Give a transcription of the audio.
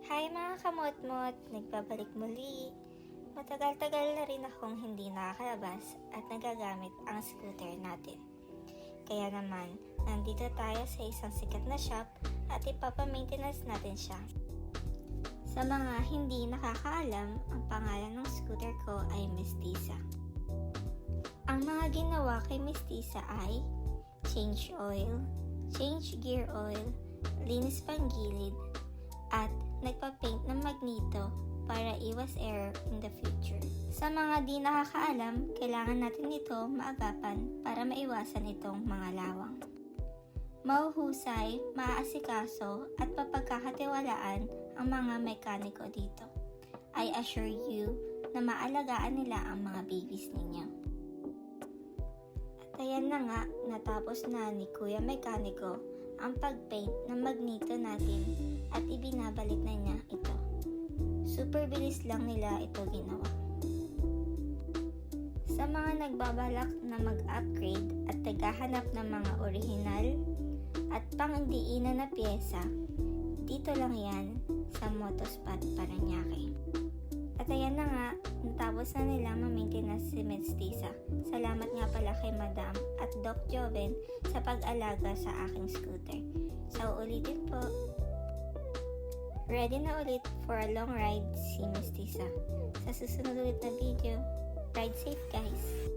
Hi mga kamot-mot! Nagbabalik muli. Matagal-tagal na rin akong hindi nakakalabas at nagagamit ang scooter natin. Kaya naman, nandito tayo sa isang sikat na shop at ipapamaintenance natin siya. Sa mga hindi nakakaalam, ang pangalan ng scooter ko ay Mestiza. Ang mga ginawa kay Mestiza ay change oil, change gear oil, linis panggilid, at nagpa-paint ng magneto para iwas error in the future. Sa mga di nakakaalam, kailangan natin ito maagapan para maiwasan itong mga lawang. Mahuhusay, maaasikaso at papagkakatiwalaan ang mga mekaniko dito. I assure you na maalagaan nila ang mga babies ninyo. At ayan na nga, natapos na ni Kuya Mekaniko ang pag-paint ng magneto natin at ibinabalik na niya ito. Super bilis lang nila ito ginawa. Sa mga nagbabalak na mag-upgrade at naghahanap ng mga orihinal at pangdiinan na pyesa, dito lang yan sa Motospot Parañaque. At ayan na nga, natapos na nila ma-maintenance si Mestiza. Salamat nga pala kay Madam at Doc Joven sa pag-alaga sa aking scooter. So ulitin po, ready na ulit for a long ride si Mestiza. Sa susunod ulit na video, ride safe guys!